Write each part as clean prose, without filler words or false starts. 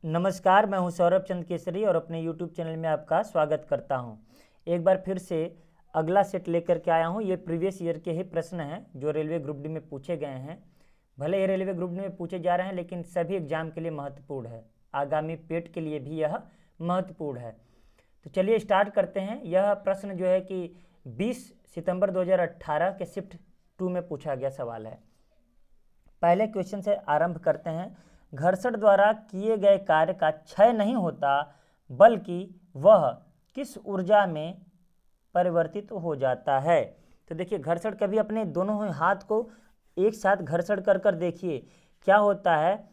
नमस्कार, मैं हूं सौरभ चंद केसरी और अपने YouTube चैनल में आपका स्वागत करता हूं। एक बार फिर से अगला सेट लेकर के आया हूं। ये प्रीवियस ईयर के ही प्रश्न हैं जो रेलवे ग्रुप डी में पूछे गए हैं। भले ही रेलवे ग्रुप डी में पूछे जा रहे हैं, लेकिन सभी एग्जाम के लिए महत्वपूर्ण है। आगामी पेट के लिए भी यह महत्वपूर्ण है। तो चलिए स्टार्ट करते हैं। यह प्रश्न जो है कि 20 सितंबर 2018 के शिफ्ट 2 में पूछा गया सवाल है। पहले क्वेश्चन से आरंभ करते हैं। घर्षण द्वारा किए गए कार्य का क्षय नहीं होता, बल्कि वह किस ऊर्जा में परिवर्तित हो जाता है। तो देखिए, घर्षण कभी अपने दोनों हाथ को एक साथ घर्षण कर कर देखिए, क्या होता है,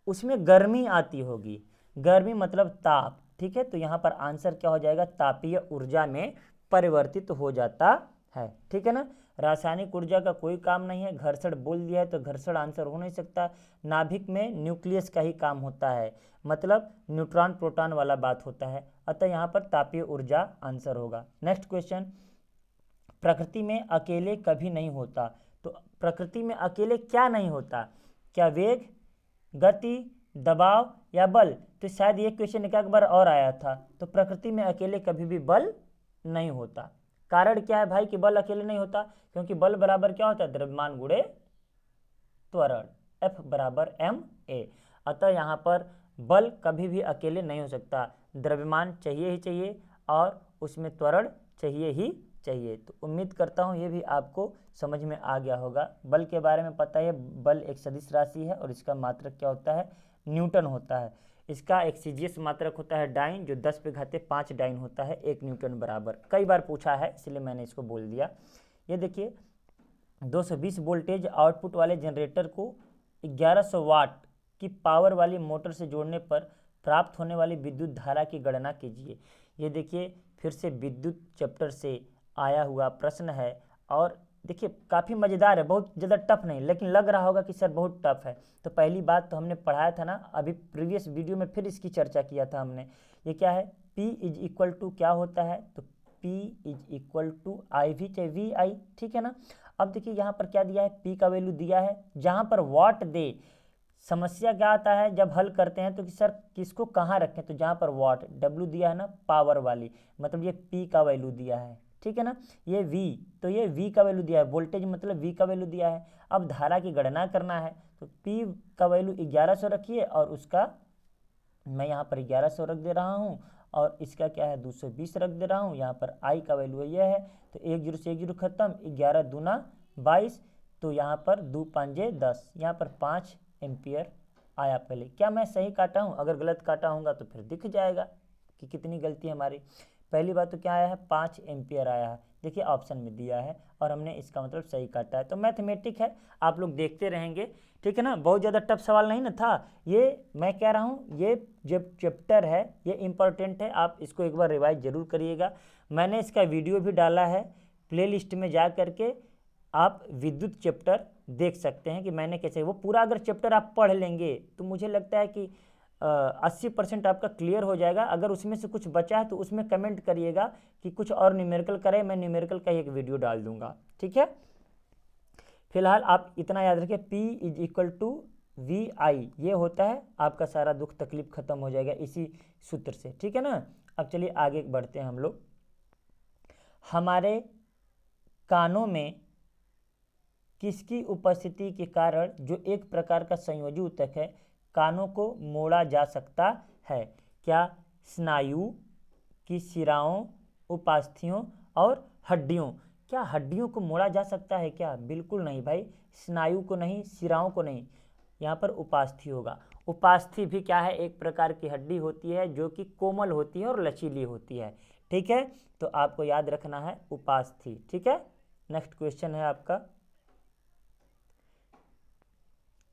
उसमें गर्मी आती होगी। गर्मी मतलब ताप, ठीक है। तो यहाँ पर आंसर क्या हो जाएगा, तापीय ऊर्जा में परिवर्तित हो जाता है, ठीक है ना। रासायनिक ऊर्जा का कोई काम नहीं है। घर्षण बोल दिया है तो घर्षण आंसर हो नहीं सकता। नाभिक में न्यूक्लियस का ही काम होता है, मतलब न्यूट्रॉन प्रोटॉन वाला बात होता है। अतः यहाँ पर तापीय ऊर्जा आंसर होगा। नेक्स्ट क्वेश्चन, प्रकृति में अकेले कभी नहीं होता। तो प्रकृति में अकेले क्या नहीं होता, क्या वेग, गति, दबाव या बल। तो शायद ये क्वेश्चन एक बार और आया था। तो प्रकृति में अकेले कभी भी बल नहीं होता। कारण क्या है भाई कि बल अकेले नहीं होता, क्योंकि बल बराबर क्या होता है, द्रव्यमान गुणे त्वरण, F बराबर ma। अतः यहाँ पर बल कभी भी अकेले नहीं हो सकता। द्रव्यमान चाहिए ही चाहिए और उसमें त्वरण चाहिए ही चाहिए। तो उम्मीद करता हूँ ये भी आपको समझ में आ गया होगा। बल के बारे में पता है, बल एक सदिश राशि है और इसका मात्रक क्या होता है, न्यूटन होता है। इसका एक सीजीएस मात्रक होता है डाइन, जो 10⁵ डाइन होता है 1 न्यूटन बराबर। कई बार पूछा है इसलिए मैंने इसको बोल दिया। ये देखिए, 220 वोल्टेज आउटपुट वाले जनरेटर को 1100 वाट की पावर वाली मोटर से जोड़ने पर प्राप्त होने वाली विद्युत धारा की गणना कीजिए। ये देखिए, फिर से विद्युत चैप्टर से आया हुआ प्रश्न है और देखिए काफ़ी मज़ेदार है, बहुत ज़्यादा टफ नहीं, लेकिन लग रहा होगा कि सर बहुत टफ है। तो पहली बात तो हमने पढ़ाया था ना, अभी प्रीवियस वीडियो में फिर इसकी चर्चा किया था हमने। ये क्या है, P इज इक्वल टू क्या होता है, तो P इज इक्वल टू आई भी चाहे वी आई, ठीक है ना। अब देखिए यहाँ पर क्या दिया है, P का वैल्यू दिया है, जहाँ पर वाट दे। समस्या क्या आता है जब हल करते हैं तो कि सर किसको कहाँ रखें, तो जहाँ पर वाट, W दिया है ना पावर वाली, मतलब ये P का वैल्यू दिया है, ठीक है ना। ये V, तो ये V का वैल्यू दिया है, वोल्टेज मतलब V का वैल्यू दिया है। अब धारा की गणना करना है तो P का वैल्यू 1100 रखिए और उसका मैं यहाँ पर 1100 रख दे रहा हूँ और इसका क्या है 220 रख दे रहा हूँ। यहाँ पर I का वैल्यू यह है, तो 1 0 से 1 0 खत्म, 11 दूना 22, तो यहाँ पर 2 5 10, यहाँ पर 5 एम्पियर आया। पहले क्या मैं सही काटा हूँ, अगर गलत काटा होगा तो फिर दिख जाएगा कि कितनी गलती है हमारी। पहली बात तो क्या आया है, 5 एम्पियर आया है, देखिए ऑप्शन में दिया है और हमने इसका मतलब सही काटा है। तो मैथमेटिक है, आप लोग देखते रहेंगे, ठीक है ना। बहुत ज़्यादा टफ सवाल नहीं ना था ये, मैं कह रहा हूँ ये जब चैप्टर है ये इम्पोर्टेंट है, आप इसको एक बार रिवाइज जरूर करिएगा। मैंने इसका वीडियो भी डाला है, प्लेलिस्ट में जा करके आप विद्युत चैप्टर देख सकते हैं कि मैंने कैसे, वो पूरा अगर चैप्टर आप पढ़ लेंगे तो मुझे लगता है कि 80% आपका क्लियर हो जाएगा। अगर उसमें से कुछ बचा है तो उसमें कमेंट करिएगा कि कुछ और न्यूमेरिकल करें, मैं न्यूमेरिकल का एक वीडियो डाल दूंगा, ठीक है। फिलहाल आप इतना याद रखिए, P is equal to V I, ये होता है, आपका सारा दुख तकलीफ खत्म हो जाएगा इसी सूत्र से, ठीक है ना। अब चलिए आगे बढ़ते हैं हम लोग। हमारे कानों में किसकी उपस्थिति के कारण, जो एक प्रकार का संयोजी ऊतक है, कानों को मोड़ा जा सकता है। क्या स्नायु की शिराओं, उपास्थियों और हड्डियों। क्या हड्डियों को मोड़ा जा सकता है क्या, बिल्कुल नहीं भाई, स्नायु को नहीं, शिराओं को नहीं, यहाँ पर उपास्थि होगा। उपास्थि भी क्या है, एक प्रकार की हड्डी होती है जो कि कोमल होती है और लचीली होती है, ठीक है। तो आपको याद रखना है उपास्थि, ठीक है। नेक्स्ट क्वेश्चन है आपका,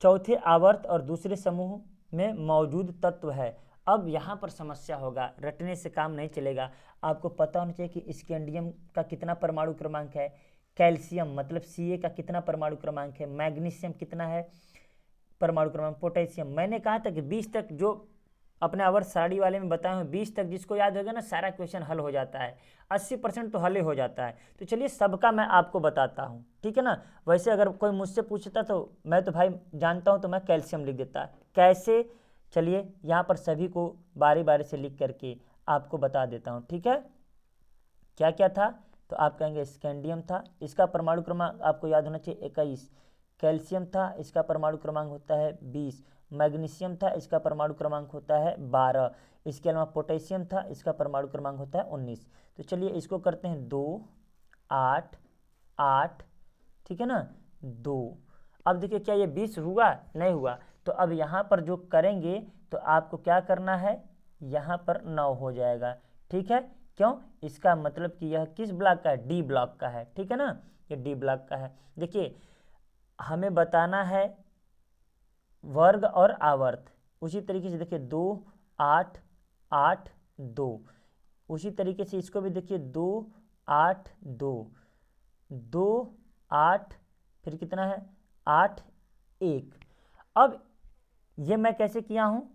चौथे आवर्त और दूसरे समूह में मौजूद तत्व है। अब यहाँ पर समस्या होगा, रटने से काम नहीं चलेगा, आपको पता होना चाहिए कि स्कैंडियम का कितना परमाणु क्रमांक है, कैल्शियम मतलब Ca का कितना परमाणु क्रमांक है, मैग्नीशियम कितना है परमाणु क्रमांक, पोटेशियम। मैंने कहा था कि 20 तक जो अपने आवर्त सारणी वाले में बताए हुए 20 तक जिसको याद होगा ना, सारा क्वेश्चन हल हो जाता है, 80% तो हल हो जाता है। तो चलिए सबका मैं आपको बताता हूँ, ठीक है ना। वैसे अगर कोई मुझसे पूछता तो मैं तो भाई जानता हूँ, तो मैं कैल्शियम लिख देता। कैसे चलिए यहाँ पर सभी को बारी बारी से लिख करके आपको बता देता हूँ, ठीक है। क्या क्या था, तो आप कहेंगे स्कैंडियम था, इसका परमाणु क्रमांक आपको याद होना चाहिए 21। कैल्शियम था, इसका परमाणु क्रमांक होता है 20। मैग्नीशियम था, इसका परमाणु क्रमांक होता है 12। इसके अलावा पोटेशियम था, इसका परमाणु क्रमांक होता है 19। तो चलिए इसको करते हैं 2 8 8, ठीक है ना, 2। अब देखिए क्या ये 20 हुआ, नहीं हुआ, तो अब यहाँ पर जो करेंगे तो आपको क्या करना है, यहाँ पर 9 हो जाएगा, ठीक है। क्यों, इसका मतलब कि यह किस ब्लॉक का है, डी ब्लॉक का है, ठीक है ना, ये डी ब्लॉक का है। देखिए हमें बताना है वर्ग और आवर्त, उसी तरीके से देखिए 2 8 8 2, उसी तरीके से इसको भी देखिए 2 8 2 2 8, फिर कितना है 8 1। अब ये मैं कैसे किया हूँ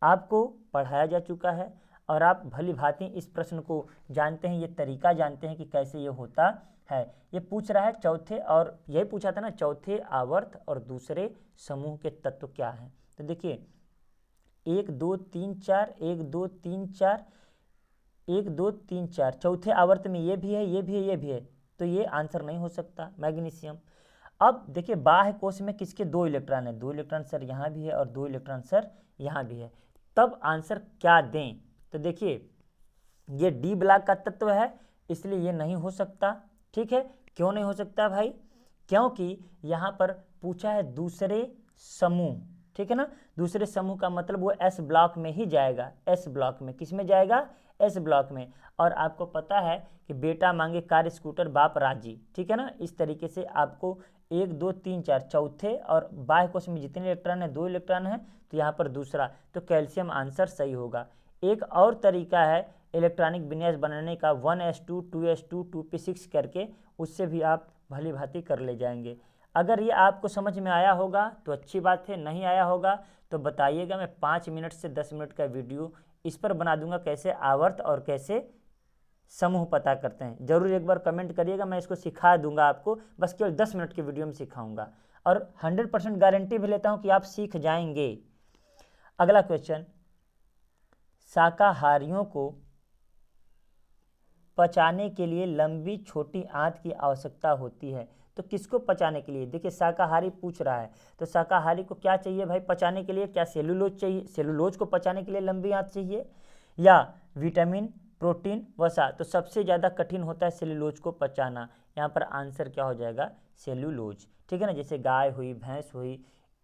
आपको पढ़ाया जा चुका है और आप भली भांति इस प्रश्न को जानते हैं, ये तरीका जानते हैं कि कैसे ये होता है। ये पूछ रहा है चौथे, और यही पूछा था ना, चौथे आवर्त और दूसरे समूह के तत्व क्या हैं। तो देखिए 1 2 3 4 1 2 3 4 1 2 3 4, चौथे आवर्त में ये भी है, ये भी है, ये भी है, तो ये आंसर नहीं हो सकता मैग्नीशियम। अब देखिए बाह्य कोश में किसके 2 इलेक्ट्रॉन है, 2 इलेक्ट्रॉन सर यहाँ भी है और 2 इलेक्ट्रॉन सर यहाँ भी है, तब आंसर क्या दें। तो देखिए ये डी ब्लॉक का तत्व है, इसलिए ये नहीं हो सकता, ठीक है। क्यों नहीं हो सकता भाई, क्योंकि यहाँ पर पूछा है दूसरे समूह, ठीक है ना, दूसरे समूह का मतलब वो एस ब्लॉक में ही जाएगा, एस ब्लॉक में, किस में जाएगा, एस ब्लॉक में। और आपको पता है कि बेटा मांगे कार स्कूटर बाप राजी, ठीक है ना, इस तरीके से आपको 1 2 3 4 चौथे और बाह्य कोश में जितने इलेक्ट्रॉन है 2 इलेक्ट्रॉन है, तो यहाँ पर दूसरा, तो कैल्शियम आंसर सही होगा। एक और तरीका है इलेक्ट्रॉनिक विन्यास बनाने का 1s2 2s2 2p6 करके, उससे भी आप भली भांति कर ले जाएंगे। अगर ये आपको समझ में आया होगा तो अच्छी बात है, नहीं आया होगा तो बताइएगा, मैं 5 मिनट से 10 मिनट का वीडियो इस पर बना दूंगा, कैसे आवर्त और कैसे समूह पता करते हैं। जरूर एक बार कमेंट करिएगा, मैं इसको सिखा दूंगा आपको, बस केवल 10 मिनट के वीडियो में सिखाऊंगा और 100% गारंटी भी लेता हूं कि आप सीख जाएंगे। अगला क्वेश्चन, शाकाहारियों को पचाने के लिए लंबी छोटी आंत की आवश्यकता होती है, तो किसको पचाने के लिए, देखिए शाकाहारी पूछ रहा है, तो शाकाहारी को क्या चाहिए भाई पचाने के लिए, क्या सेलुलोज चाहिए, सेलुलोज को पचाने के लिए लंबी आंत चाहिए, या विटामिन प्रोटीन वसा, तो सबसे ज़्यादा कठिन होता है सेलुलोज को पचाना, यहाँ पर आंसर क्या हो जाएगा, सेलुलोज, ठीक है ना। जैसे गाय हुई, भैंस हुई,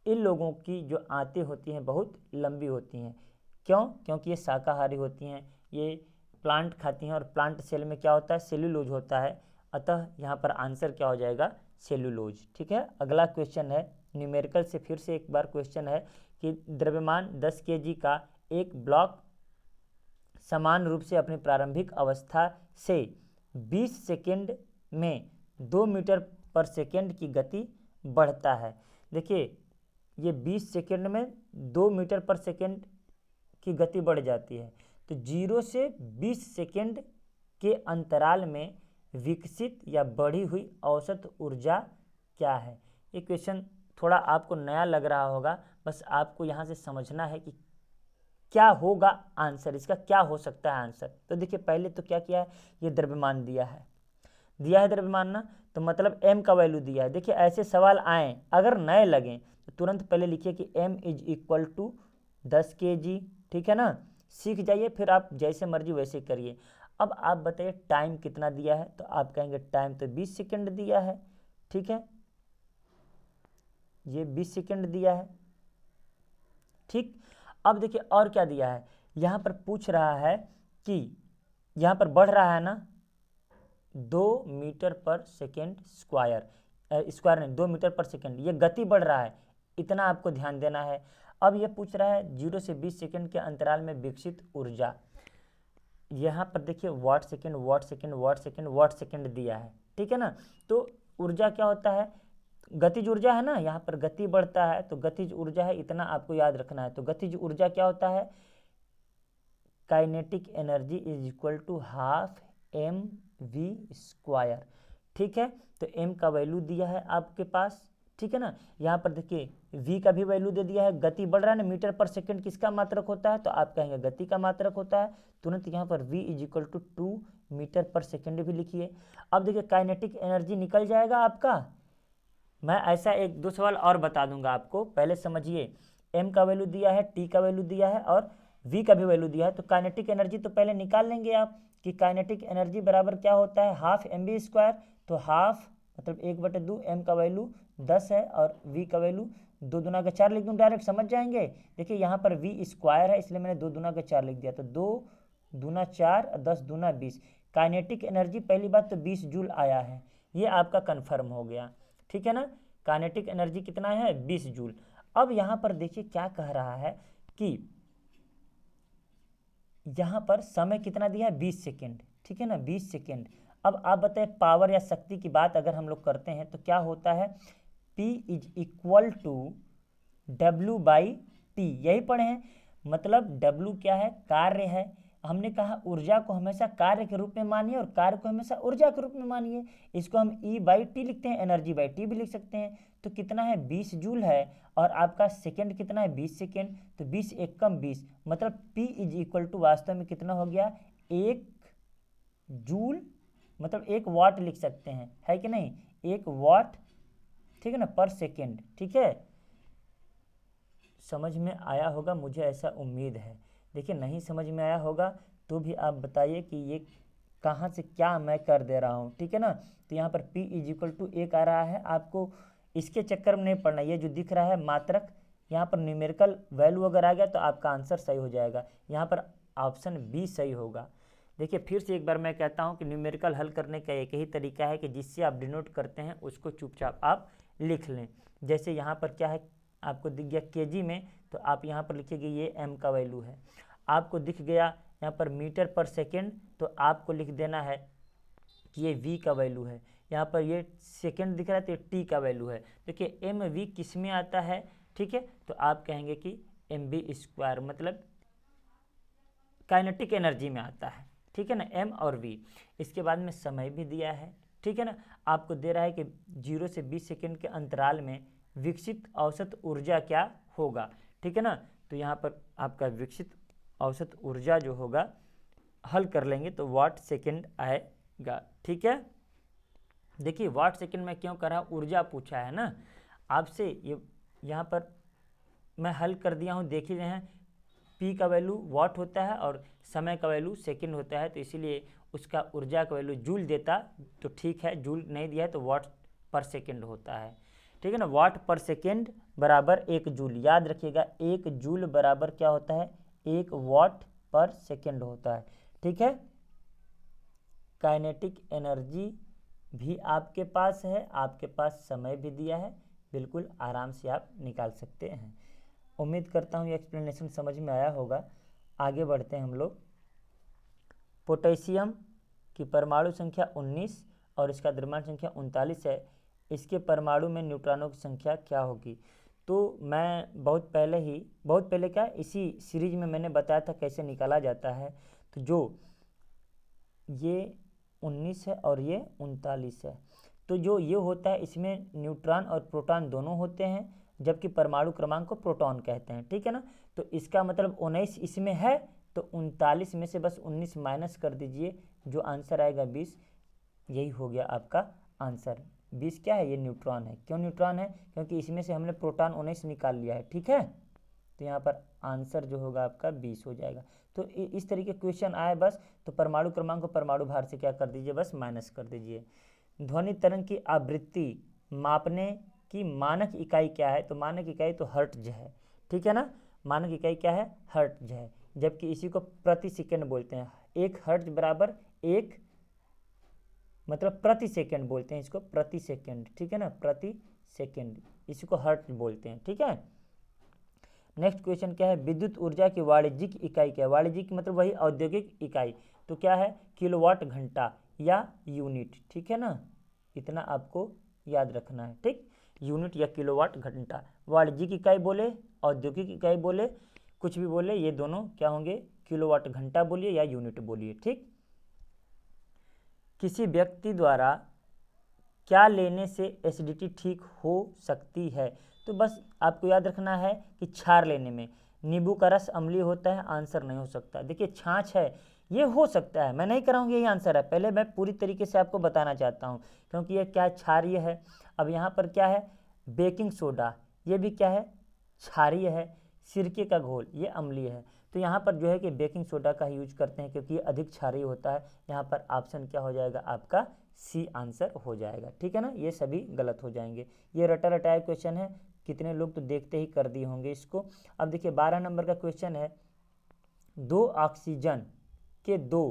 इन लोगों की जो आंतें होती हैं बहुत लंबी होती हैं, क्यों, क्योंकि ये शाकाहारी होती हैं, ये प्लांट खाती हैं और प्लांट सेल में क्या होता है, सेलुलोज होता है, अतः यहाँ पर आंसर क्या हो जाएगा, सेलुलोज, ठीक है। अगला क्वेश्चन है न्यूमेरिकल से, फिर से एक बार क्वेश्चन है कि द्रव्यमान 10 kg का एक ब्लॉक समान रूप से अपनी प्रारंभिक अवस्था से 20 सेकेंड में 2 मीटर पर सेकेंड की गति बढ़ता है। देखिए ये 20 सेकेंड में 2 मीटर पर सेकेंड की गति बढ़ जाती है, तो 0 से 20 सेकेंड के अंतराल में विकसित या बढ़ी हुई औसत ऊर्जा क्या है। ये क्वेश्चन थोड़ा आपको नया लग रहा होगा, बस आपको यहाँ से समझना है कि क्या होगा आंसर, इसका क्या हो सकता है आंसर। तो देखिए पहले तो क्या किया है, ये द्रव्यमान दिया है द्रव्यमान ना, तो मतलब m का वैल्यू दिया है। देखिए ऐसे सवाल आए अगर नए लगें तो तुरंत पहले लिखिए कि m = 10 kg, ठीक है ना, सीख जाइए, फिर आप जैसे मर्जी वैसे करिए। अब आप बताइए टाइम कितना दिया है, तो आप कहेंगे टाइम तो 20 सेकेंड दिया है, ठीक है, ये 20 सेकेंड दिया है, ठीक। अब देखिए और क्या दिया है, यहाँ पर पूछ रहा है कि यहाँ पर बढ़ रहा है ना 2 मीटर पर सेकेंड स्क्वायर, स्क्वायर नहीं 2 मीटर पर सेकेंड, ये गति बढ़ रहा है, इतना आपको ध्यान देना है। अब ये पूछ रहा है 0 से 20 सेकेंड के अंतराल में विकसित ऊर्जा, यहाँ पर देखिए watt second watt second watt second watt second दिया है, ठीक है ना। तो ऊर्जा क्या होता है, गतिज ऊर्जा है ना, यहाँ पर गति बढ़ता है तो गतिज ऊर्जा है, इतना आपको याद रखना है। तो गतिज ऊर्जा क्या होता है, काइनेटिक एनर्जी = ½ mv², ठीक है। तो m का वैल्यू दिया है आपके पास, ठीक है ना। यहाँ पर देखिए v का भी वैल्यू दे दिया है, गति बढ़ रहा है ना, मीटर पर सेकंड किसका मात्रक होता है, तो आप कहेंगे गति का मात्रक होता है। तुरंत यहाँ पर v is equal to 2 metre पर सेकंड भी लिखिए। अब देखिए काइनेटिक एनर्जी निकल जाएगा आपका। मैं ऐसा एक दो सवाल और बता दूंगा आपको, पहले समझिए। m का वैल्यू दिया है, t का वैल्यू दिया है और v का भी वैल्यू दिया है, तो काइनेटिक एनर्जी तो पहले निकाल लेंगे आप कि काइनेटिक एनर्जी बराबर क्या होता है, हाफ mv²। तो हाफ मतलब 1/2, m का वैल्यू 10 है और v का वैल्यू 2 दूना का 4 लिख दूँ, डायरेक्ट समझ जाएंगे। देखिए यहाँ पर v² है इसलिए मैंने 2 दूना का 4 लिख दिया, तो 2 दूना 4, 10 दूना 20। काइनेटिक एनर्जी पहली बात तो 20 जूल आया है, ये आपका कन्फर्म हो गया, ठीक है ना। काइनेटिक एनर्जी कितना है, 20 जूल। अब यहाँ पर देखिए क्या कह रहा है कि यहाँ पर समय कितना दिया है, 20 सेकेंड, ठीक है ना, 20 सेकेंड। अब आप बताएं पावर या शक्ति की बात अगर हम लोग करते हैं तो क्या होता है, P is equal to W/T, यही पढ़े हैं। मतलब W क्या है, कार्य है। हमने कहा ऊर्जा को हमेशा कार्य के रूप में मानिए और कार्य को हमेशा ऊर्जा के रूप में मानिए। इसको हम E/T लिखते हैं, एनर्जी/T भी लिख सकते हैं। तो कितना है, 20 जूल है और आपका सेकेंड कितना है, 20 सेकेंड। तो 20 एक कम 20, मतलब P इज इक्वल टू वास्तव में कितना हो गया, 1 जूल, मतलब 1 वाट लिख सकते हैं, है कि नहीं, 1 वाट, ठीक है ना, पर सेकेंड। ठीक है, समझ में आया होगा, मुझे ऐसा उम्मीद है। देखिए नहीं समझ में आया होगा तो भी आप बताइए कि ये कहाँ से क्या मैं कर दे रहा हूँ, ठीक है ना। तो यहाँ पर P इज इक्वल टू 1 आ रहा है, आपको इसके चक्कर में नहीं पड़ना। ये जो दिख रहा है मात्रक, यहाँ पर न्यूमेरिकल वैल्यू अगर आ गया तो आपका आंसर सही हो जाएगा। यहाँ पर ऑप्शन बी सही होगा। देखिए फिर से एक बार मैं कहता हूँ कि न्यूमेरिकल हल करने का एक ही तरीका है कि जिससे आप डिनोट करते हैं उसको चुपचाप आप लिख लें। जैसे यहाँ पर क्या है, आपको दिख गया केजी में, तो आप यहाँ पर लिखिएगा ये m का वैल्यू है। आपको दिख गया यहाँ पर मीटर पर सेकेंड, तो आपको लिख देना है कि ये v का वैल्यू है। यहाँ पर ये सेकेंड दिख रहा है तो t का वैल्यू है। देखिए mv किस में आता है, ठीक है, तो आप कहेंगे कि mv², मतलब काइनेटिक एनर्जी में आता है, ठीक है ना, m और v। इसके बाद में समय भी दिया है, ठीक है ना, आपको दे रहा है कि 0 से 20 सेकेंड के अंतराल में विकसित औसत ऊर्जा क्या होगा, ठीक है ना। तो यहाँ पर आपका विकसित औसत ऊर्जा जो होगा हल कर लेंगे तो वाट सेकेंड आएगा, ठीक है। देखिए वाट सेकेंड में क्यों कर रहा, ऊर्जा पूछा है ना आपसे, ये यहाँ पर मैं हल कर दिया हूँ, देख ही रहे हैं। P का वैल्यू वाट होता है और समय का वैल्यू सेकेंड होता है, तो इसीलिए उसका ऊर्जा का वैल्यू जूल देता तो ठीक है, जूल नहीं दिया है तो वाट पर सेकेंड होता है, ठीक है ना। वाट पर सेकेंड बराबर 1 जूल, याद रखिएगा 1 जूल बराबर क्या होता है, 1 वाट पर सेकेंड होता है, ठीक है। काइनेटिक एनर्जी भी आपके पास है, आपके पास समय भी दिया है, बिल्कुल आराम से आप निकाल सकते हैं। उम्मीद करता हूँ ये एक्सप्लेनेशन समझ में आया होगा। आगे बढ़ते हैं हम लोग। पोटेशियम की परमाणु संख्या 19 और इसका द्रव्यमान संख्या 39 है, इसके परमाणु में न्यूट्रॉनों की संख्या क्या होगी। तो मैं बहुत पहले क्या इसी सीरीज में मैंने बताया था कैसे निकाला जाता है। तो जो ये 19 है और ये 39 है, तो जो ये होता है इसमें न्यूट्रॉन और प्रोटॉन दोनों होते हैं, जबकि परमाणु क्रमांक को प्रोटॉन कहते हैं, ठीक है ना। तो इसका मतलब 19 इसमें है, तो 39 में से बस 19 माइनस कर दीजिए, जो आंसर आएगा 20, यही हो गया आपका आंसर। 20 क्या है, ये न्यूट्रॉन है। क्यों न्यूट्रॉन है, क्योंकि इसमें से हमने प्रोटॉन 19 निकाल लिया है, ठीक है। तो यहाँ पर आंसर जो होगा आपका 20 हो जाएगा। तो इस तरीके क्वेश्चन आए बस, तो परमाणु क्रमांक को परमाणु भार से क्या कर दीजिए, बस माइनस कर दीजिए। ध्वनि तरंग की आवृत्ति मापने की मानक इकाई क्या है, तो मानक इकाई तो हर्ट्ज है, ठीक है ना। मानक इकाई क्या है, हर्ट्ज है, जबकि इसी को प्रति सेकेंड बोलते हैं। 1 हर्ट्ज बराबर 1, मतलब प्रति सेकेंड बोलते हैं इसको, प्रति सेकेंड, ठीक है ना, प्रति सेकेंड, इसी को हर्ट्ज बोलते हैं, ठीक है। नेक्स्ट क्वेश्चन क्या है, विद्युत ऊर्जा की वाणिज्यिक इकाई क्या है। वाणिज्यिक मतलब वही औद्योगिक इकाई, तो क्या है, किलोवाट घंटा या यूनिट, ठीक है ना, इतना आपको याद रखना है, ठीक। यूनिट या किलोवाट घंटा, वाणिज्यिक इकाई बोले, औद्योगिक इकाई बोले, कुछ भी बोले, ये दोनों क्या होंगे, किलोवाट घंटा बोलिए या यूनिट बोलिए, ठीक। किसी व्यक्ति द्वारा क्या लेने से एसिडिटी ठीक हो सकती है? तो बस आपको याद रखना है कि क्षार लेने में। नींबू का रस अम्लीय होता है, आंसर नहीं हो सकता। देखिए छाछ है, ये हो सकता है, मैं नहीं कराऊंगी, यही आंसर है। पहले मैं पूरी तरीके से आपको बताना चाहता हूँ, क्योंकि ये क्या क्षारीय है। अब यहाँ पर क्या है, बेकिंग सोडा, ये भी क्या है, क्षारीय है। सिरके का घोल, ये अम्लीय है। तो यहाँ पर जो है कि बेकिंग सोडा का यूज करते हैं, क्योंकि ये अधिक क्षारीय होता है। यहाँ पर ऑप्शन क्या हो जाएगा आपका, सी आंसर हो जाएगा। ठीक है ना, ये सभी गलत हो जाएंगे। ये रटा रटाया क्वेश्चन है, कितने लोग तो देखते ही कर दिए होंगे इसको। अब देखिए 12 नंबर का क्वेश्चन है, 2 ऑक्सीजन के 2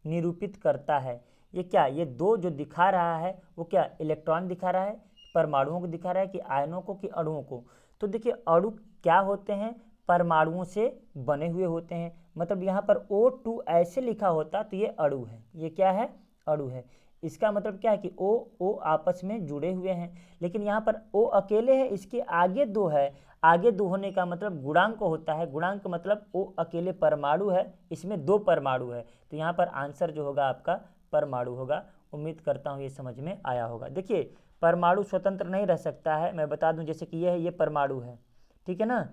निरूपित करता है। ये क्या, ये 2 जो दिखा रहा है वो क्या इलेक्ट्रॉन दिखा रहा है, परमाणुओं को दिखा रहा है, कि आयनों को, कि अणुओं को? तो देखिए अणु क्या होते हैं, परमाणुओं से बने हुए होते हैं। मतलब यहाँ पर O2 ऐसे लिखा होता तो ये अणु है। ये क्या है, अणु है। इसका मतलब क्या है कि O आपस में जुड़े हुए हैं। लेकिन यहाँ पर O अकेले है, इसके आगे 2 है। आगे 2 होने का मतलब गुणांक होता है। गुणांक मतलब O अकेले परमाणु है, इसमें 2 परमाणु है। तो यहाँ पर आंसर जो होगा आपका परमाणु होगा। उम्मीद करता हूँ ये समझ में आया होगा। देखिए परमाणु स्वतंत्र नहीं रह सकता है, मैं बता दूं, जैसे कि ये है, ये परमाणु है, ठीक है ना,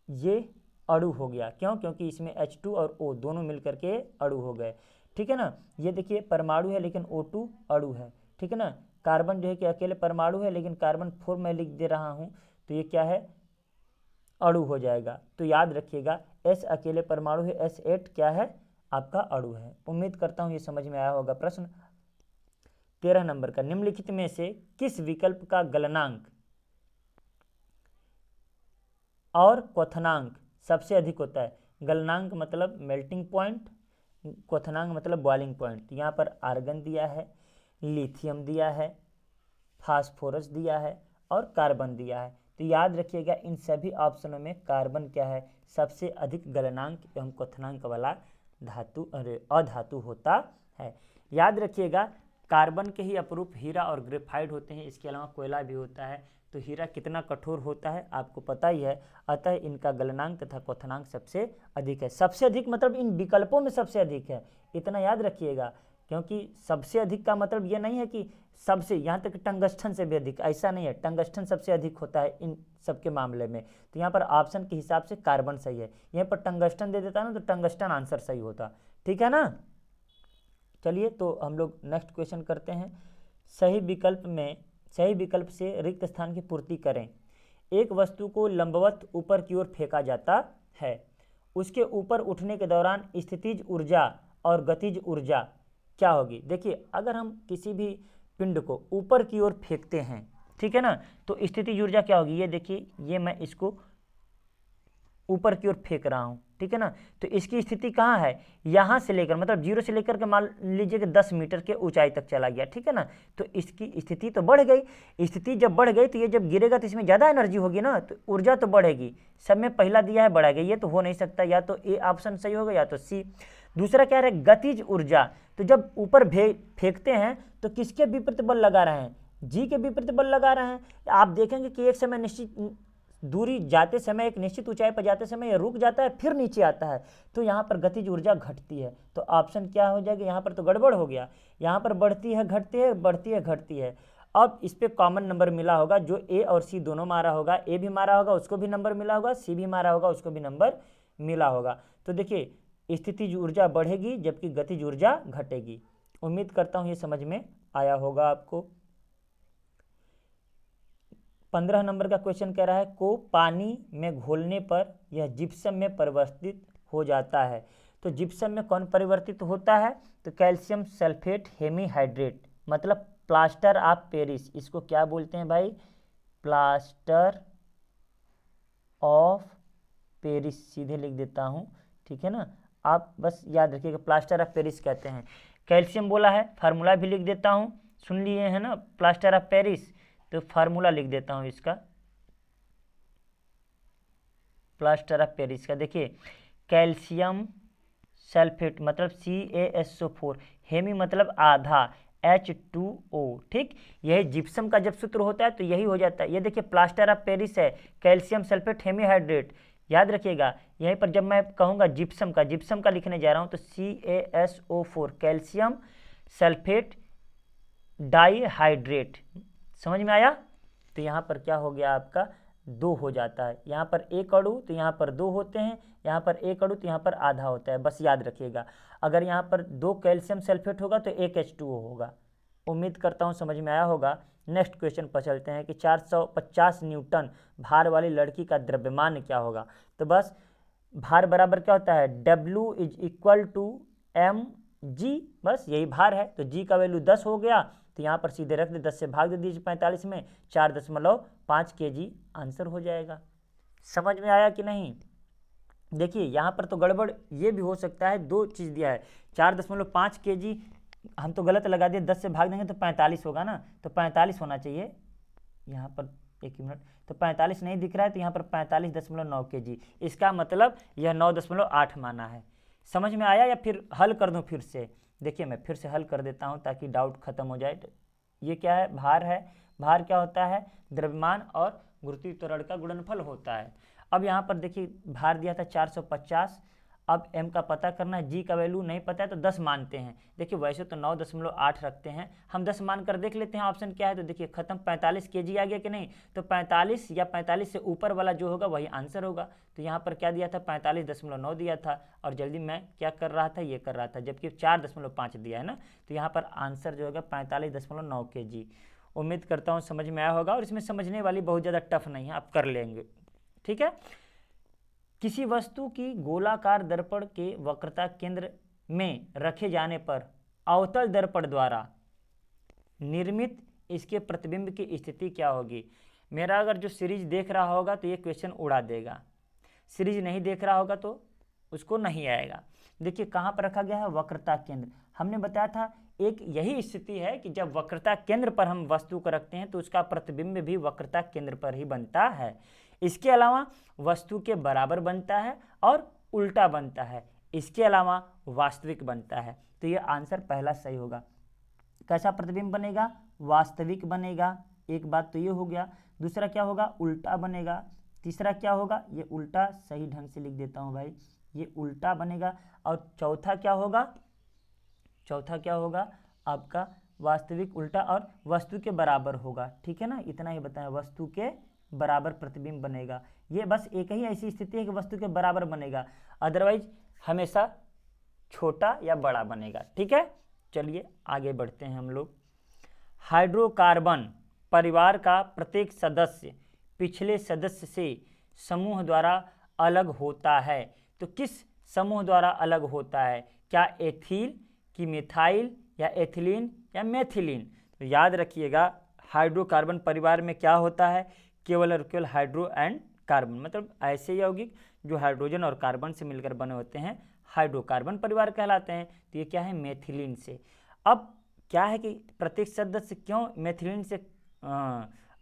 ये अणु हो गया। क्यों, क्योंकि इसमें H2 और O दोनों मिलकर के अणु हो गए। ठीक है ना, ये देखिए परमाणु है लेकिन O2 अणु है। ठीक है ना, कार्बन जो है कि अकेले परमाणु है, लेकिन कार्बन 4 मैं लिख दे रहा हूँ, तो ये क्या है, अणु हो जाएगा। तो याद रखिएगा S अकेले परमाणु है, S8 क्या है, आपका अणु है। उम्मीद करता हूँ ये समझ में आया होगा। प्रश्न 13 नंबर का, निम्नलिखित में से किस विकल्प का गलनांक और क्वथनांक सबसे अधिक होता है? गलनांक मतलब मेल्टिंग पॉइंट, क्वथनांक मतलब बॉइलिंग पॉइंट। यहाँ पर आर्गन दिया है, लिथियम दिया है, फास्फोरस दिया है और कार्बन दिया है। तो याद रखिएगा इन सभी ऑप्शनों में कार्बन क्या है, सबसे अधिक गलनांक एवं क्वथनांक वाला धातु अधातु होता है। याद रखिएगा कार्बन के ही अपरूप हीरा और ग्रेफाइट होते हैं, इसके अलावा कोयला भी होता है। तो हीरा कितना कठोर होता है आपको पता ही है, अतः इनका गलनांक तथा क्वथनांक सबसे अधिक है। सबसे अधिक मतलब इन विकल्पों में सबसे अधिक है, इतना याद रखिएगा। क्योंकि सबसे अधिक का मतलब ये नहीं है कि सबसे, यहाँ तक टंगस्टन से भी अधिक, ऐसा नहीं है। टंगस्टन सबसे अधिक होता है इन सबके मामले में। तो यहाँ पर ऑप्शन के हिसाब से कार्बन सही है, यहाँ पर टंगस्टन दे देता ना तो टंगस्टन आंसर सही होता। ठीक है ना, चलिए तो हम लोग नेक्स्ट क्वेश्चन करते हैं। सही विकल्प से रिक्त स्थान की पूर्ति करें। एक वस्तु को लंबवत ऊपर की ओर फेंका जाता है, उसके ऊपर उठने के दौरान स्थितिज ऊर्जा और गतिज ऊर्जा क्या होगी? देखिए अगर हम किसी भी पिंड को ऊपर की ओर फेंकते हैं, ठीक है ना, तो स्थितिज ऊर्जा क्या होगी? ये देखिए, ये मैं इसको ऊपर की ओर फेंक रहा हूँ, ठीक है ना, तो इसकी स्थिति कहाँ है, यहाँ से लेकर, मतलब 0 से लेकर के मान लीजिए कि 10 मीटर के ऊंचाई तक चला गया, ठीक है ना, तो इसकी स्थिति तो बढ़ गई। स्थिति जब बढ़ गई तो ये जब गिरेगा तो इसमें ज़्यादा एनर्जी होगी ना, तो ऊर्जा तो बढ़ेगी। सब में पहला दिया है बढ़ा गई, ये तो हो नहीं सकता, या तो ए ऑप्शन सही होगा या तो सी। दूसरा क्या है, गतिज ऊर्जा। तो जब ऊपर फेंकते हैं तो किसके विपरीत बल लगा रहे हैं? जी के विपरीत बल लगा रहे हैं। आप देखेंगे कि एक समय निश्चित दूरी जाते समय, एक निश्चित ऊंचाई पर जाते समय ये रुक जाता है, फिर नीचे आता है, तो यहाँ पर गतिज ऊर्जा घटती है। तो ऑप्शन क्या हो जाएगा, यहाँ पर तो गड़बड़ हो गया। यहाँ पर बढ़ती है घटती है, बढ़ती है घटती है। अब इस पर कॉमन नंबर मिला होगा, जो ए और सी दोनों मारा होगा, ए भी मारा होगा उसको भी नंबर मिला होगा, सी भी मारा होगा उसको भी नंबर मिला होगा। तो देखिए स्थितिज ऊर्जा बढ़ेगी जबकि गतिज ऊर्जा घटेगी। उम्मीद करता हूँ ये समझ में आया होगा आपको। 15 नंबर का क्वेश्चन कह रहा है, को पानी में घोलने पर यह जिप्सम में परिवर्तित हो जाता है। तो जिप्सम में कौन परिवर्तित होता है? तो कैल्शियम सल्फेट हेमीहाइड्रेट, मतलब प्लास्टर ऑफ पेरिस। इसको क्या बोलते हैं भाई? प्लास्टर ऑफ पेरिस, सीधे लिख देता हूँ, ठीक है ना, आप बस याद रखिएगा प्लास्टर ऑफ पेरिस कहते हैं। कैल्शियम बोला है, फार्मूला भी लिख देता हूँ, सुन लिए हैं ना, प्लास्टर ऑफ पेरिस, तो फार्मूला लिख देता हूँ इसका, प्लास्टर ऑफ पेरिस का। देखिए कैल्शियम सल्फेट मतलब CaSO4, हेमी मतलब आधा, H2O, ठीक। यही जिप्सम का जब सूत्र होता है तो यही हो जाता है। ये देखिए प्लास्टर ऑफ पेरिस है, कैल्शियम सल्फेट हेमीहाइड्रेट, याद रखिएगा। यहीं पर जब मैं कहूँगा जिप्सम का लिखने जा रहा हूँ तो CaSO4, कैल्शियम सल्फेट डाईहाइड्रेट। समझ में आया? तो यहाँ पर क्या हो गया आपका 2 हो जाता है, यहाँ पर एक अणु तो यहाँ पर 2 होते हैं, यहाँ पर एक अणु तो यहाँ पर आधा होता है, बस याद रखिएगा। अगर यहाँ पर 2 कैल्शियम सल्फेट होगा तो 1 H2O होगा। उम्मीद करता हूँ समझ में आया होगा। नेक्स्ट क्वेश्चन पर चलते हैं कि 450 न्यूटन भार वाली लड़की का द्रव्यमान क्या होगा। तो बस भार बराबर क्या होता है, W is equal to mg, बस यही भार है। तो g का वैल्यू 10 हो गया, तो यहाँ पर सीधे रख दे, 10 से भाग दे दीजिए 45 में, 4.5 kg आंसर हो जाएगा। समझ में आया कि नहीं? देखिए यहाँ पर तो गड़बड़ ये भी हो सकता है, 2 चीज़ दिया है, 4.5 kg हम तो गलत लगा दिए, 10 से भाग देंगे तो 45 होगा ना, तो 45 होना चाहिए यहाँ पर। एक मिनट, तो 45 नहीं दिख रहा है, तो यहाँ पर 45.9 kg, इसका मतलब यह 9.8 माना है। समझ में आया या फिर हल कर दूं फिर से? देखिए मैं फिर से हल कर देता हूं ताकि डाउट खत्म हो जाए। ये क्या है, भार है। भार क्या होता है, द्रव्यमान और गुरुत्वीय त्वरण का गुणनफल होता है। अब यहाँ पर देखिए भार दिया था 450, अब m का पता करना है, g का वैल्यू नहीं पता है तो 10 मानते हैं। देखिए वैसे तो 9.8 रखते हैं, हम 10 मान कर देख लेते हैं ऑप्शन क्या है। तो देखिए खत्म, 45 kg आ गया कि नहीं, तो 45 या 45 से ऊपर वाला जो होगा वही आंसर होगा। तो यहाँ पर क्या दिया था, 45.9 दिया था, और जल्दी मैं क्या कर रहा था, ये कर रहा था, जबकि 4.5 दिया है ना, तो यहाँ पर आंसर जो होगा 45.9 kg। उम्मीद करता हूँ समझ में आया होगा, और इसमें समझने वाली बहुत ज़्यादा टफ नहीं है, आप कर लेंगे। ठीक है। किसी वस्तु की गोलाकार दर्पण के वक्रता केंद्र में रखे जाने पर अवतल दर्पण द्वारा निर्मित इसके प्रतिबिंब की स्थिति क्या होगी। मेरा अगर जो सीरीज देख रहा होगा तो ये क्वेश्चन उड़ा देगा, सीरीज नहीं देख रहा होगा तो उसको नहीं आएगा। देखिए कहाँ पर रखा गया है, वक्रता केंद्र। हमने बताया था एक यही स्थिति है कि जब वक्रता केंद्र पर हम वस्तु को रखते हैं तो उसका प्रतिबिंब भी वक्रता केंद्र पर ही बनता है। इसके अलावा वस्तु के बराबर बनता है और उल्टा बनता है, इसके अलावा वास्तविक बनता है। तो ये आंसर पहला सही होगा। कैसा प्रतिबिंब बनेगा, वास्तविक बनेगा, एक बात तो ये हो गया। दूसरा क्या होगा, उल्टा बनेगा। तीसरा क्या होगा, ये उल्टा, सही ढंग से लिख देता हूँ भाई, ये उल्टा बनेगा। और चौथा क्या होगा, चौथा क्या होगा आपका वास्तविक, उल्टा और वस्तु के बराबर होगा। ठीक है ना, इतना ही बताया, वस्तु के बराबर प्रतिबिंब बनेगा। ये बस एक ही ऐसी स्थिति है कि वस्तु के बराबर बनेगा, अदरवाइज हमेशा छोटा या बड़ा बनेगा। ठीक है, चलिए आगे बढ़ते हैं हम लोग। हाइड्रोकार्बन परिवार का प्रत्येक सदस्य पिछले सदस्य से समूह द्वारा अलग होता है। तो किस समूह द्वारा अलग होता है, क्या एथिल कि मिथाइल या एथिलीन या मेथिलीन। तो याद रखिएगा हाइड्रोकार्बन परिवार में क्या होता है, केवल और केवल हाइड्रो एंड कार्बन, मतलब ऐसे यौगिक जो हाइड्रोजन और कार्बन से मिलकर बने होते हैं हाइड्रोकार्बन परिवार कहलाते हैं। तो ये क्या है, मेथिलीन से। अब क्या है कि प्रत्येक सदस्य क्यों मेथिलीन से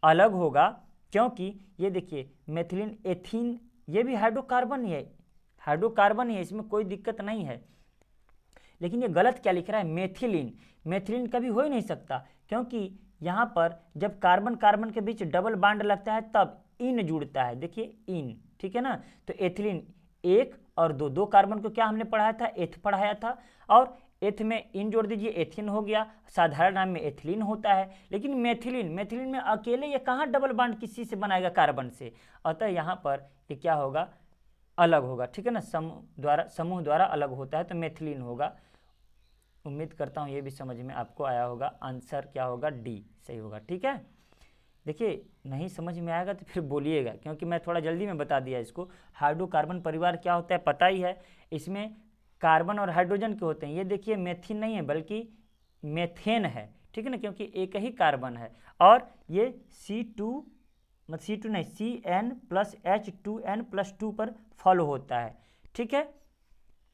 अलग होगा, क्योंकि ये देखिए मेथिलीन, एथीन, ये भी हाइड्रोकार्बन ही है, हाइड्रोकार्बन ही है, इसमें कोई दिक्कत नहीं है। लेकिन ये गलत क्या लिख रहा है, मेथिलीन। मेथिलीन कभी हो ही नहीं सकता, क्योंकि यहाँ पर जब कार्बन कार्बन के बीच डबल बॉन्ड लगता है तब इन जुड़ता है। देखिए इन, ठीक है ना। तो एथिलीन 1 और 2, 2 कार्बन को क्या हमने पढ़ाया था, एथ पढ़ाया था, और एथ में इन जोड़ दीजिए, एथिन हो गया। साधारण नाम में एथिलीन होता है, लेकिन मेथिलीन, मेथिलीन में अकेले ये कहाँ डबल बॉन्ड किसी से बनाएगा, कार्बन से। अतः यहाँ पर ये क्या होगा, अलग होगा। ठीक है ना, समूह द्वारा अलग होता है तो मेथिलीन होगा। उम्मीद करता हूँ ये भी समझ में आपको आया होगा। आंसर क्या होगा, डी सही होगा। ठीक है, देखिए नहीं समझ में आएगा तो फिर बोलिएगा, क्योंकि मैं थोड़ा जल्दी में बता दिया इसको। हाइड्रोकार्बन परिवार क्या होता है पता ही है, इसमें कार्बन और हाइड्रोजन के होते हैं। ये देखिए मेथिन नहीं है बल्कि मेथेन है, ठीक है ना, क्योंकि एक ही कार्बन है। और ये C2 नहीं, CN+H2N+2 पर फॉलो होता है। ठीक है,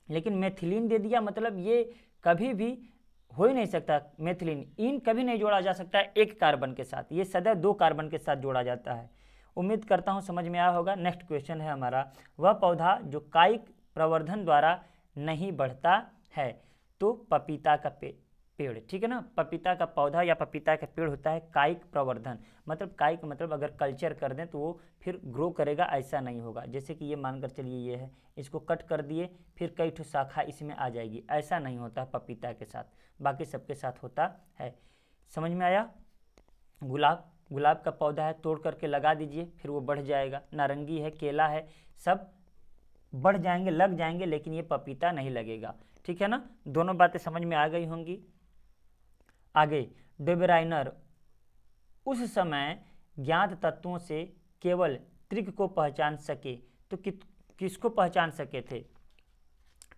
लेकिन मेथिलीन दे दिया, मतलब ये कभी भी हो ही नहीं सकता। मेथिलीन इन कभी नहीं जोड़ा जा सकता है एक कार्बन के साथ, ये सदैव 2 कार्बन के साथ जोड़ा जाता है। उम्मीद करता हूँ समझ में आया होगा। नेक्स्ट क्वेश्चन है हमारा, वह पौधा जो कायिक प्रवर्धन द्वारा नहीं बढ़ता है। तो पपीता का पेड़, ठीक है ना, पपीता का पौधा या पपीता का पेड़ होता है कायिक प्रवर्धन। मतलब कायिक मतलब अगर कल्चर कर दें तो वो फिर ग्रो करेगा, ऐसा नहीं होगा। जैसे कि ये मानकर चलिए ये है, इसको कट कर दिए, फिर कई ठो शाखा इसमें आ जाएगी, ऐसा नहीं होता पपीता के साथ, बाकी सबके साथ होता है। समझ में आया? गुलाब का पौधा है, तोड़ करके लगा दीजिए, फिर वो बढ़ जाएगा। नारंगी है, केला है, सब बढ़ जाएंगे, लग जाएंगे, लेकिन ये पपीता नहीं लगेगा। ठीक है ना? दोनों बातें समझ में आ गई होंगी। आगे, डेबराइनर उस समय ज्ञात तत्वों से केवल त्रिक को पहचान सके। तो किसको पहचान सके थे?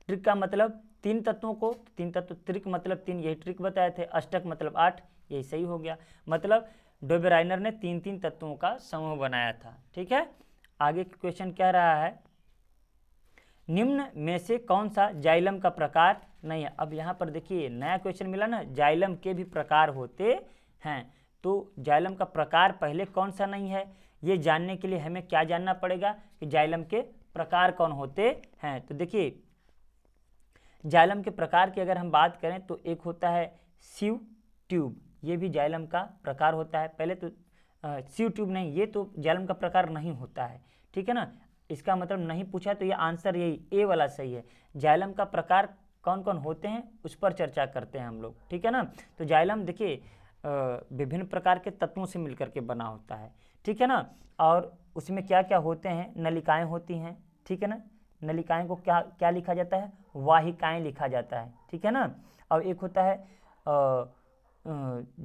ट्रिक का मतलब 3 तत्वों को, 3 तत्व, त्रिक मतलब 3, यही ट्रिक बताए थे। अष्टक मतलब 8, यही सही हो गया। मतलब डेबराइनर ने 3 तत्वों का समूह बनाया था। ठीक है, आगे क्वेश्चन क्या रहा है? निम्न में से कौन सा जाइलम का प्रकार नहीं है? अब यहाँ पर देखिए नया क्वेश्चन मिला ना, जाइलम के भी प्रकार होते हैं। तो जाइलम का प्रकार पहले कौन सा नहीं है, ये जानने के लिए हमें क्या जानना पड़ेगा कि जाइलम के प्रकार कौन होते हैं। तो देखिए जाइलम के प्रकार की अगर हम बात करें तो एक होता है सीव ट्यूब, ये भी जाइलम का प्रकार होता है। पहले तो सीव ट्यूब नहीं, ये तो जाइलम का प्रकार नहीं होता है। ठीक है ना, इसका मतलब नहीं पूछा तो ये आंसर यही ए वाला सही है। जाइलम का प्रकार कौन कौन होते हैं उस पर चर्चा करते हैं हम लोग। ठीक है ना, तो जाइलम देखिए विभिन्न प्रकार के तत्वों से मिलकर के बना होता है। ठीक है ना, और उसमें क्या क्या होते हैं? नलिकाएं होती हैं। ठीक है ना, नलिकाएं को क्या क्या लिखा जाता है? वाहिकाएं लिखा जाता है। ठीक है ना, और एक होता है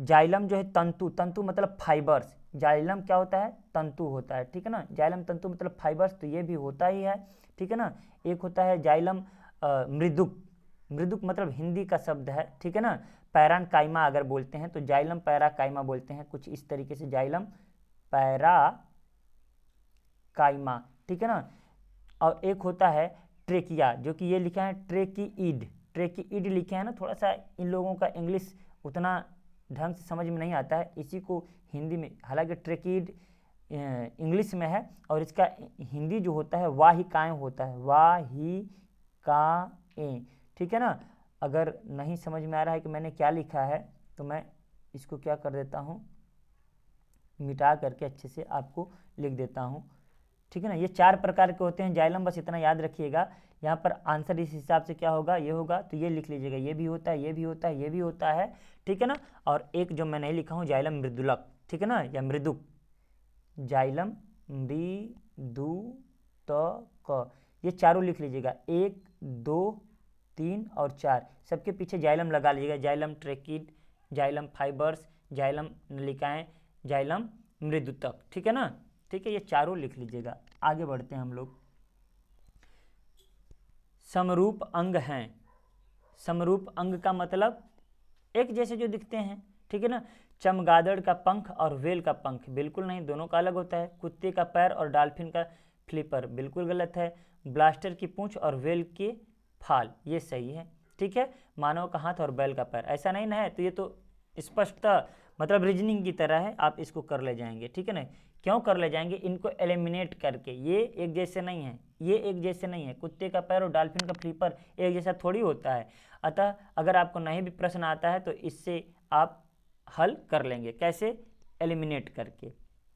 जाइलम जो है तंतु, तंतु मतलब फाइबर्स। जाइलम क्या होता है? तंतु होता है। ठीक है ना, जाइलम तंतु मतलब फाइबर्स, तो ये भी होता ही है। ठीक है ना, एक होता है जाइलम मृदुक, मृदुक मतलब हिंदी का शब्द है। ठीक है ना, पैराकाइमा अगर बोलते हैं तो जाइलम पैराकाइमा बोलते हैं, कुछ इस तरीके से जाइलम पैराकाइमा। ठीक है ना, और एक होता है ट्रेकिया, जो कि ये लिखा है ट्रेकीइड, ट्रेकीइड लिखे हैं ना। थोड़ा सा इन लोगों का इंग्लिश उतना ढंग से समझ में नहीं आता है, इसी को हिंदी में, हालांकि ट्रेकीइड इंग्लिश में है और इसका हिंदी जो होता है वाहिकाएं होता है, वाहिकाएं। ठीक है ना, अगर नहीं समझ में आ रहा है कि मैंने क्या लिखा है तो मैं इसको क्या कर देता हूँ, मिटा करके अच्छे से आपको लिख देता हूँ। ठीक है ना, ये 4 प्रकार के होते हैं जाइलम, बस इतना याद रखिएगा। यहाँ पर आंसर इस हिसाब से क्या होगा, ये होगा, तो ये लिख लीजिएगा, ये भी होता है, ये भी होता है, ये भी होता है। ठीक है ना, और एक जो मैं नहीं लिखा हूँ जाइलम मृदुलक, ठीक है ना, या मृदुक, जाइलम मृदुतक, ये चारों लिख लीजिएगा, 1 2 3 और 4, सबके पीछे जाइलम लगा लीजिएगा। Xylem tracheid, xylem fibres, xylem नलिकाएं, जाइलम मृदुतक। ठीक है ना, ठीक है, ये चारों लिख लीजिएगा। आगे बढ़ते हैं हम लोग। समरूप अंग हैं। समरूप अंग का मतलब एक जैसे जो दिखते हैं। ठीक है ना, चमगादड़ का पंख और व्हेल का पंख बिल्कुल नहीं, दोनों का अलग होता है। कुत्ते का पैर और डॉल्फिन का फ्लिपर बिल्कुल गलत है। ब्लास्टर की पूंछ और व्हेल के फाल, ये सही है। ठीक है, मानव का हाथ और बैल का पैर, ऐसा नहीं ना है, तो ये तो स्पष्टता मतलब रीजनिंग की तरह है, आप इसको कर ले जाएंगे। ठीक है ना, क्यों कर ले जाएंगे? इनको एलिमिनेट करके, ये एक जैसे नहीं है, ये एक जैसे नहीं है। कुत्ते का पैर और डॉल्फिन का फ्लिपर एक जैसा थोड़ी होता है। अतः अगर आपको नहीं भी प्रश्न आता है तो इससे आप हल कर लेंगे, कैसे? एलिमिनेट करके।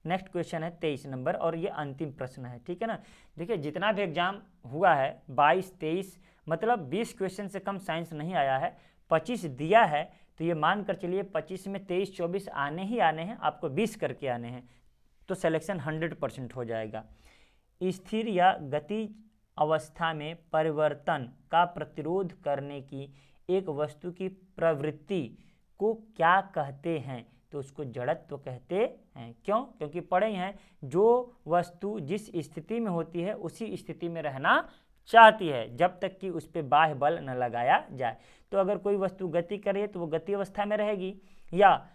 नेक्स्ट क्वेश्चन है 23 नंबर, और ये अंतिम प्रश्न है। ठीक है ना, देखिए जितना भी एग्जाम हुआ है 22 23, मतलब 20 क्वेश्चन से कम साइंस नहीं आया है। 25 दिया है, तो ये मान कर चलिए 25 में 23 24 आने ही आने हैं, आपको 20 करके आने हैं, तो सिलेक्शन 100% हो जाएगा। स्थिर या गतिज अवस्था में परिवर्तन का प्रतिरोध करने की एक वस्तु की प्रवृत्ति को क्या कहते हैं? तो उसको जड़त्व कहते हैं। क्यों? क्योंकि पढ़े हैं, जो वस्तु जिस स्थिति में होती है उसी स्थिति में रहना चाहती है जब तक कि उस पर बाह्य बल न लगाया जाए। तो अगर कोई वस्तु गति करे तो वो गति अवस्था में रहेगी, या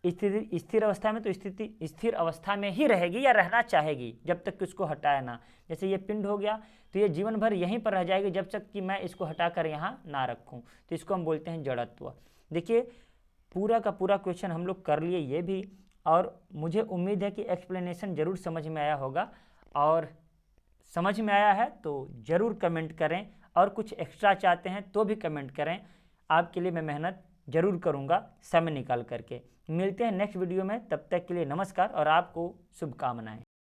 स्थिर अवस्था में तो स्थिर अवस्था में ही रहेगी या रहना चाहेगी जब तक कि उसको हटाया ना। जैसे ये पिंड हो गया तो ये जीवन भर यहीं पर रह जाएगी जब तक कि मैं इसको हटाकर यहाँ ना रखूँ, तो इसको हम बोलते हैं जड़त्व। देखिए पूरा का पूरा क्वेश्चन हम लोग कर लिए ये भी, और मुझे उम्मीद है कि एक्सप्लेनेशन ज़रूर समझ में आया होगा, और समझ में आया है तो ज़रूर कमेंट करें, और कुछ एक्स्ट्रा चाहते हैं तो भी कमेंट करें, आपके लिए मैं मेहनत ज़रूर करूँगा समय निकाल करके। मिलते हैं नेक्स्ट वीडियो में, तब तक के लिए नमस्कार और आपको शुभकामनाएं।